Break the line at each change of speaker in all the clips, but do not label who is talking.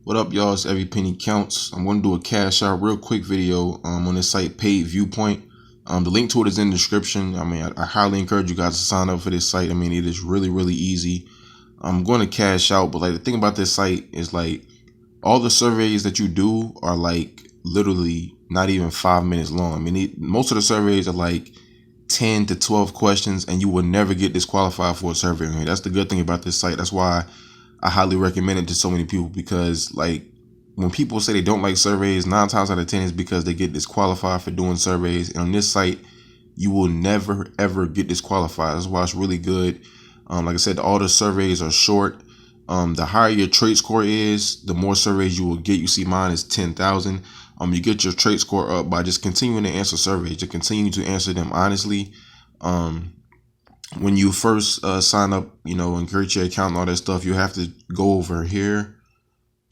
What up, y'all? It's Every Penny Counts. I'm going to do a cash out real quick video on this site, Paidviewpoint. The link to it is in the description. I highly encourage you guys to sign up for this site. It is really easy. I'm going to cash out, but the thing about this site is all the surveys that you do are literally not even 5 minutes long. Most of the surveys are 10 to 12 questions, and you will never get disqualified for a survey. That's the good thing about this site. That's why I highly recommend it to so many people, because when people say they don't like surveys, 9 times out of 10 is because they get disqualified for doing surveys. And on this site, you will never ever get disqualified. That's why it's really good. Like I said, all the surveys are short. The higher your trait score is, the more surveys you will get. You see mine is 10,000. You get your trait score up by just continuing to answer surveys, to continue to answer them honestly. When you first sign up, and create your account and all that stuff, you have to go over here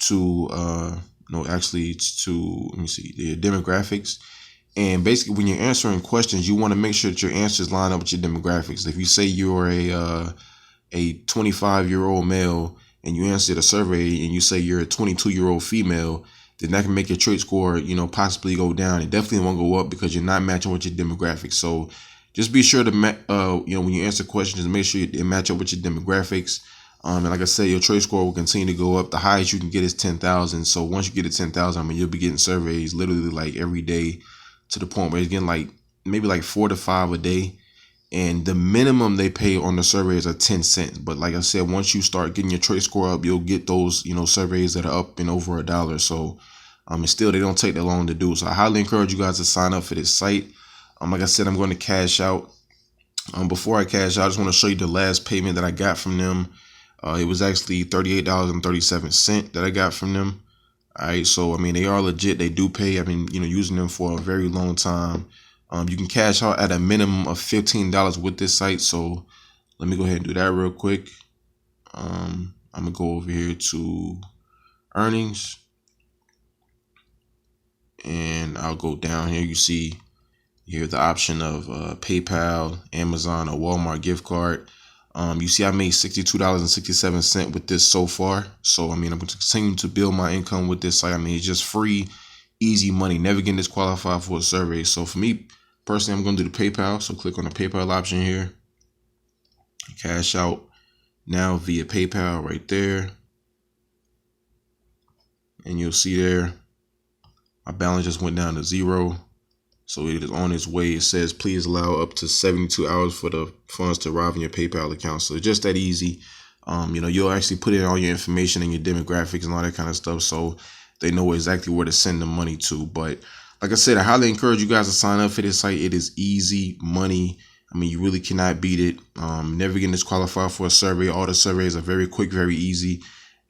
to let me see, the demographics. And basically, when you're answering questions, you want to make sure that your answers line up with your demographics. If you say you're a 25-year-old male and you answered a survey and you say you're a 22-year-old female, then that can make your trait score, possibly go down. It definitely won't go up because you're not matching with your demographics. So just be sure to, when you answer questions, make sure it match up with your demographics. And like I said, your trait score will continue to go up. The highest you can get is 10,000. So once you get to 10,000, you'll be getting surveys literally every day, to the point where it's getting maybe 4 to 5 a day. And the minimum they pay on the surveys are 10 cents. But like I said, once you start getting your trait score up, you'll get those, surveys that are up and over $1. So and still, they don't take that long to do. So I highly encourage you guys to sign up for this site. Like I said, I'm going to cash out. Before I cash out, I just want to show you the last payment that I got from them. It was actually $38.37 that I got from them. All right, so they are legit. They do pay. Using them for a very long time. You can cash out at a minimum of $15 with this site. So let me go ahead and do that real quick. I'm gonna go over here to earnings, and I'll go down here. You see here the option of PayPal, Amazon, or Walmart gift card. You see I made $62.67 with this so far. So I'm going to continue to build my income with this site. It's just free, easy money, never getting disqualified for a survey. So for me personally, I'm going to do the PayPal. So click on the PayPal option here. Cash out now via PayPal right there. And you'll see there, my balance just went down to 0. So it is on its way. It says, please allow up to 72 hours for the funds to arrive in your PayPal account. So it's just that easy. You'll actually put in all your information and your demographics and all that kind of stuff, so they know exactly where to send the money to. But like I said, I highly encourage you guys to sign up for this site. It is easy money. You really cannot beat it. Never getting disqualified for a survey. All the surveys are very quick, very easy.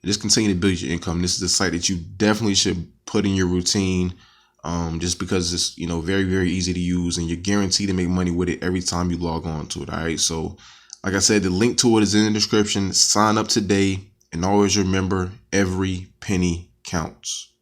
Just continue to build your income. This is a site that you definitely should put in your routine. Just because it's, very easy to use, and you're guaranteed to make money with it every time you log on to it. All right. So like I said, the link to it is in the description. Sign up today, and always remember, every penny counts.